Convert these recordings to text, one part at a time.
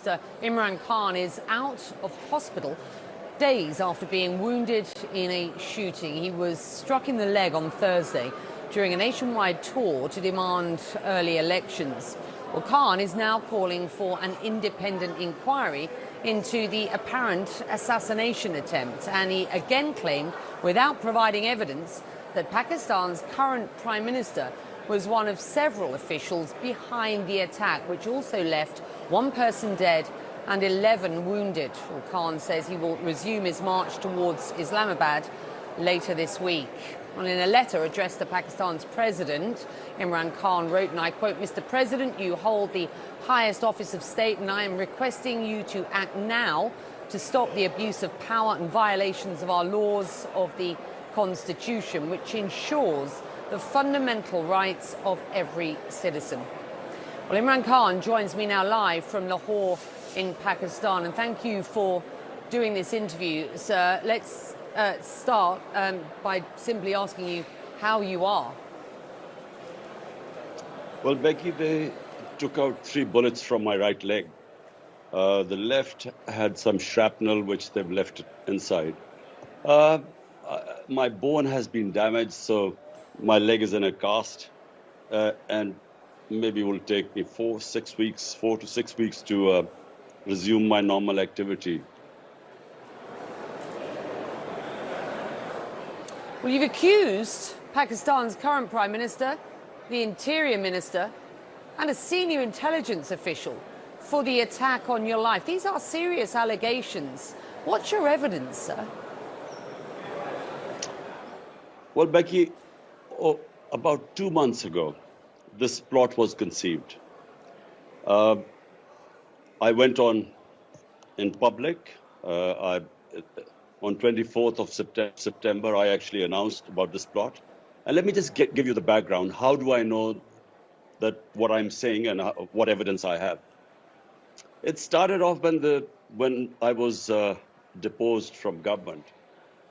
Minister Imran Khan is out of hospital days after being wounded in a shooting. He was struck in the leg on Thursday during a nationwide tour to demand early elections. Well, Khan is now calling for an independent inquiry into the apparent assassination attempt, and he again claimed, without providing evidence, that Pakistan's current Prime Minister was one of several officials behind the attack, which also left one person dead and 11 wounded. Well, Khan says he will resume his march towards Islamabad later this week. Well, in a letter addressed to Pakistan's president, Imran Khan wrote, and I quote, "Mr. President, you hold the highest office of state, and I am requesting you to act now to stop the abuse of power and violations of our laws of the Constitution, which ensures the fundamental rights of every citizen." Well, Imran Khan joins me now live from Lahore in Pakistan, and thank you for doing this interview, sir. Let's start by simply asking you how you are. Well, Becky, they took out 3 bullets from my right leg. The left had some shrapnel, which they've left inside. My bone has been damaged, so my leg is in a cast, and maybe it will take me 4 to 6 weeks to resume my normal activity. Well, you've accused Pakistan's current Prime Minister, the Interior Minister, and a senior intelligence official for the attack on your life. These are serious allegations. What's your evidence, sir? Well, Becky, about 2 months ago, this plot was conceived. I went on in public. On 24th of September, I actually announced about this plot. And let me just give you the background. How do I know that what I'm saying and what evidence I have? It started off when I was deposed from government.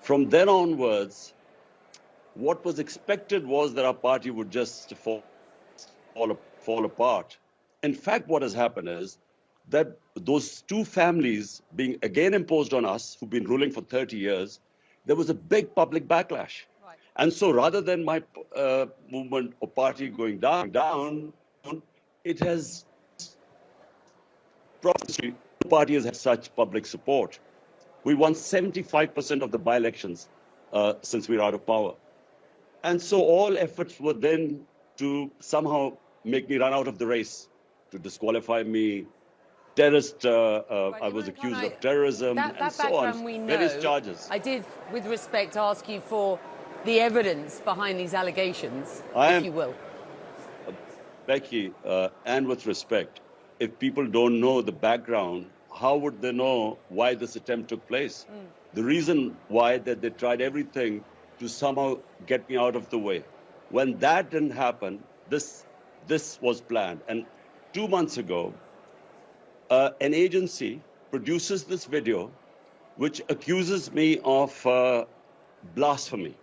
From then onwards, what was expected was that our party would just fall apart. In fact, what has happened is that those 2 families being again imposed on us, who've been ruling for 30 years, there was a big public backlash. Right. And so rather than my movement or party going down, it has, the party has had such public support. We won 75% of the by-elections since we were out of power. And so all efforts were then to somehow make me run out of the race, to disqualify me. Terrorist, I was accused of terrorism and so on, various charges. I did, with respect, ask you for the evidence behind these allegations, if you will. Becky, and with respect, if people don't know the background, how would they know why this attempt took place? The reason why that they tried everything to somehow get me out of the way. When that didn't happen, this was planned. And 2 months ago, an agency produces this video which accuses me of blasphemy.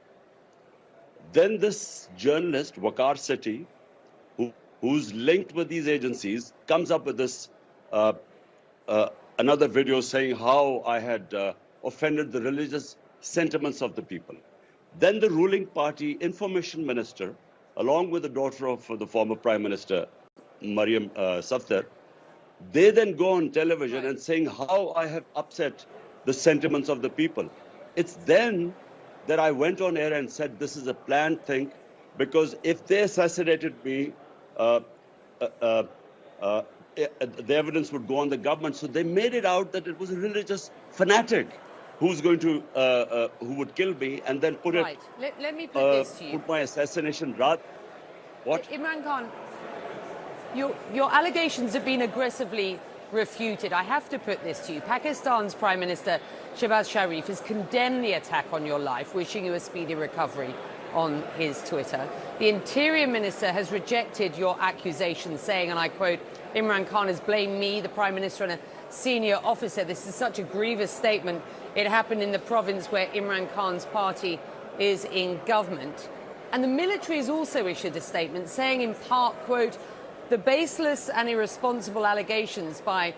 Then this journalist, Waqar Sethi, who's linked with these agencies, comes up with this another video saying how I had offended the religious sentiments of the people. Then the ruling party information minister, along with the daughter of the former Prime Minister, Maryam Safdar, they then go on television and saying how I have upset the sentiments of the people. It's then that I went on air and said this is a planned thing, because if they assassinated me, the evidence would go on the government. So they made it out that it was a religious fanatic who's going to, who would kill me, and then put it. Let me put this to you. Put my assassination right. What? Imran Khan, your allegations have been aggressively refuted. I have to put this to you. Pakistan's Prime Minister Shehbaz Sharif has condemned the attack on your life, wishing you a speedy recovery on his Twitter. The Interior Minister has rejected your accusations, saying, and I quote, Imran Khan has blamed me, the Prime Minister, and a senior officer. This is such a grievous statement. It happened in the province where Imran Khan's party is in government. And the military has also issued a statement saying, in part, quote, the baseless and irresponsible allegations by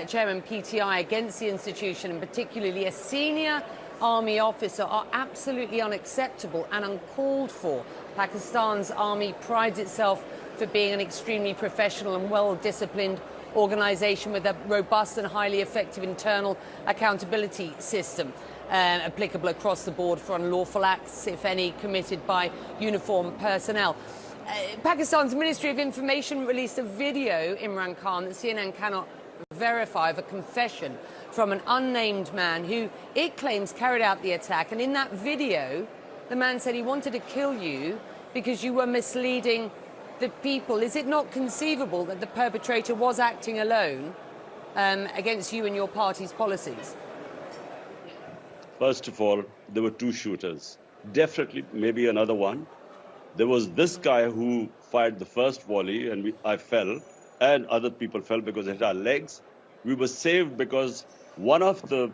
Chairman PTI against the institution, and particularly a senior army officer, are absolutely unacceptable and uncalled for. Pakistan's army prides itself for being an extremely professional and well-disciplined organisation with a robust and highly effective internal accountability system applicable across the board for unlawful acts, if any, committed by uniformed personnel. Pakistan's Ministry of Information released a video, Imran Khan, that CNN cannot verify, of a confession from an unnamed man who it claims carried out the attack. And in that video, the man said he wanted to kill you because you were misleading the people. Is it not conceivable that the perpetrator was acting alone against you and your party's policies? First of all, there were two shooters. Definitely, maybe another one. There was this guy who fired the first volley, and I fell, and other people fell because it hit our legs. We were saved because one of the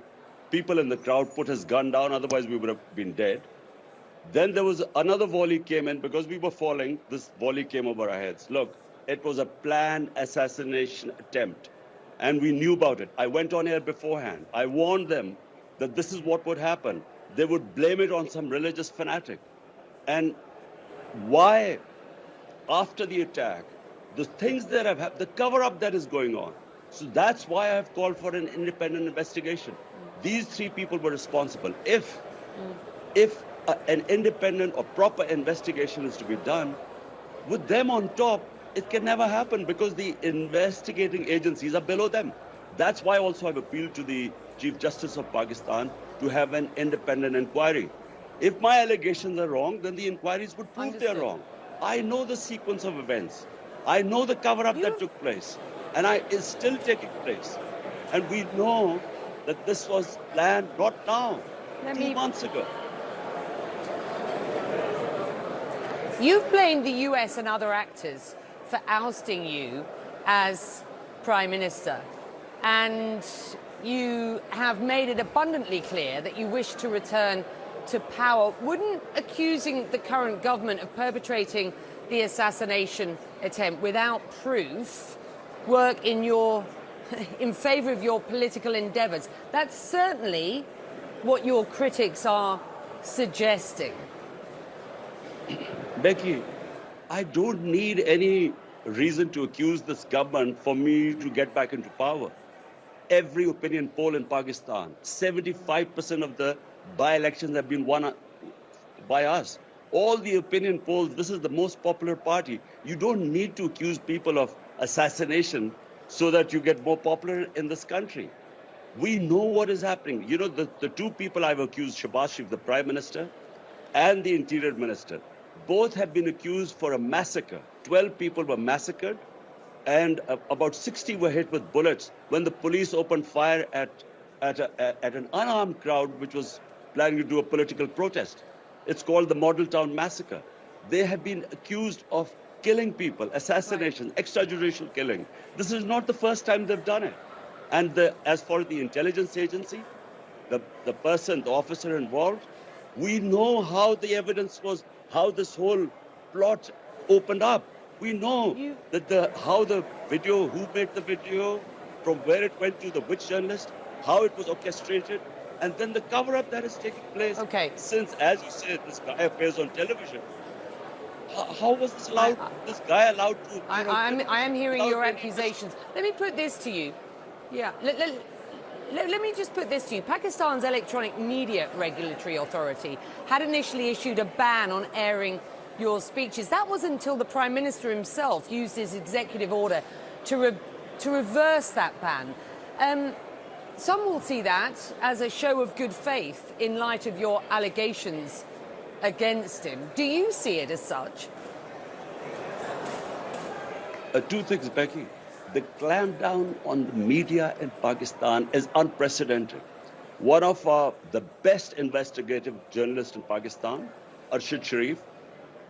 people in the crowd put his gun down, otherwise we would have been dead. Then there was another volley came in because we were falling. This volley came over our heads. Look, it was a planned assassination attempt, and we knew about it. I went on air beforehand. I warned them that this is what would happen. They would blame it on some religious fanatic. And why, after the attack, the things that have happened, the cover-up that is going on. So that's why I have called for an independent investigation. These three people were responsible. If an independent or proper investigation is to be done, with them on top, it can never happen because the investigating agencies are below them. That's why also I've appealed to the Chief Justice of Pakistan to have an independent inquiry. If my allegations are wrong, then the inquiries would prove they're wrong. I know the sequence of events. I know the cover-up that took place, and it's still taking place. And we know that this was planned not now, 2 months ago. You've blamed the US and other actors for ousting you as Prime Minister, and you have made it abundantly clear that you wish to return to power. Wouldn't accusing the current government of perpetrating the assassination attempt without proof work in favour of your political endeavours? That's certainly what your critics are suggesting. Becky, I don't need any reason to accuse this government for me to get back into power. Every opinion poll in Pakistan, 75% of the by-elections have been won by us. All the opinion polls, this is the most popular party. You don't need to accuse people of assassination so that you get more popular in this country. We know what is happening. You know, the two people I've accused, Shahbaz Sharif, the Prime Minister, and the Interior Minister, both have been accused for a massacre. 12 people were massacred, and about 60 were hit with bullets when the police opened fire at an unarmed crowd which was planning to do a political protest. It's called the Model Town Massacre. They have been accused of killing people, assassination, extrajudicial killing. This is not the first time they've done it. And as for the intelligence agency, the person, the officer involved, we know how the evidence was, how this whole plot opened up. We know that how the video, who made the video, from where it went to the which journalist, how it was orchestrated, and then the cover-up that is taking place. Okay. Since, as you said, this guy appears on television. How was this allowed? This guy allowed to? I am hearing your accusations. Let me put this to you. Yeah. Let me just put this to you. Pakistan's Electronic Media Regulatory Authority had initially issued a ban on airing your speeches. That was until the Prime Minister himself used his executive order to reverse that ban. Some will see that as a show of good faith in light of your allegations against him. Do you see it as such? Two things, Becky. The clampdown on the media in Pakistan is unprecedented. One of the best investigative journalists in Pakistan, Arshad Sharif,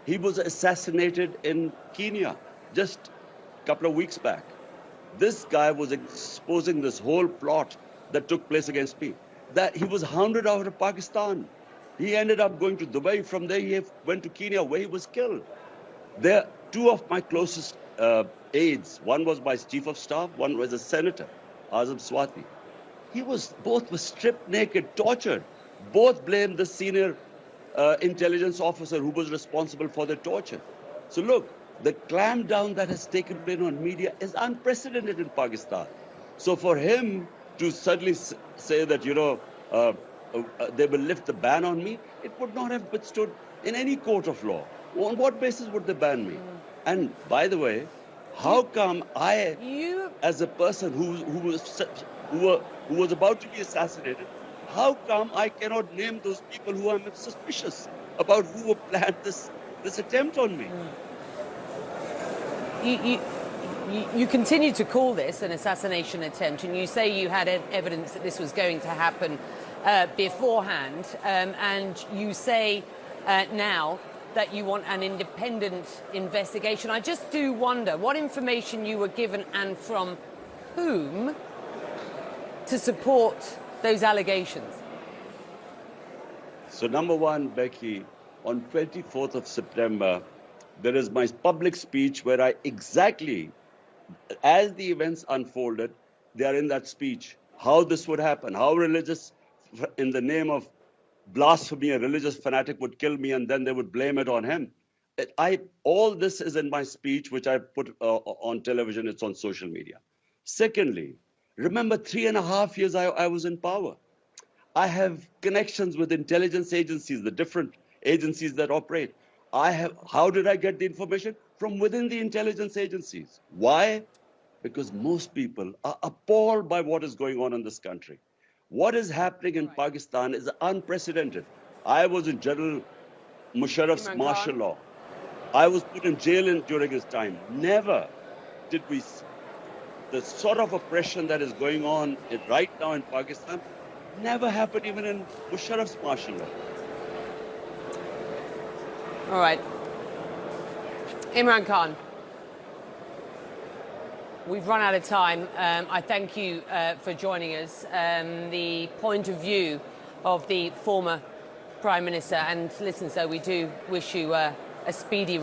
he was assassinated in Kenya just a couple of weeks back. This guy was exposing this whole plot that took place against me. That he was hounded out of Pakistan. He ended up going to Dubai. From there, he went to Kenya, where he was killed. Two of my closest aides. One was my chief of staff, one was a senator, Azam Swati. Both were stripped naked, tortured. Both blamed the senior intelligence officer who was responsible for the torture. So look, the clampdown that has taken place on media is unprecedented in Pakistan. So for him to suddenly say that, they will lift the ban on me, it would not have withstood in any court of law. On what basis would they ban me? And by the way, how come as a person who was about to be assassinated, how come I cannot name those people who I'm suspicious about who planned this attempt on me? You continue to call this an assassination attempt, and you say you had evidence that this was going to happen beforehand, and you say now that you want an independent investigation. I just do wonder what information you were given and from whom to support those allegations. So number one, Becky, on 24th of September, there is my public speech where I exactly, as the events unfolded, they are in that speech, how this would happen, how religious, in the name of blasphemy, a religious fanatic would kill me and then they would blame it on him. All this is in my speech, which I put on television, it's on social media. Secondly, remember 3.5 years I was in power. I have connections with intelligence agencies, the different agencies that operate. How did I get the information? From within the intelligence agencies. Why? Because most people are appalled by what is going on in this country. What is happening in Pakistan is unprecedented. I was in General Musharraf's martial law. I was put in jail during his time. Never did we, the sort of oppression that is going on right now in Pakistan, never happened even in Musharraf's martial law. All right. Imran Khan, we've run out of time. I thank you for joining us. The point of view of the former Prime Minister, and listen, so we do wish you a speedy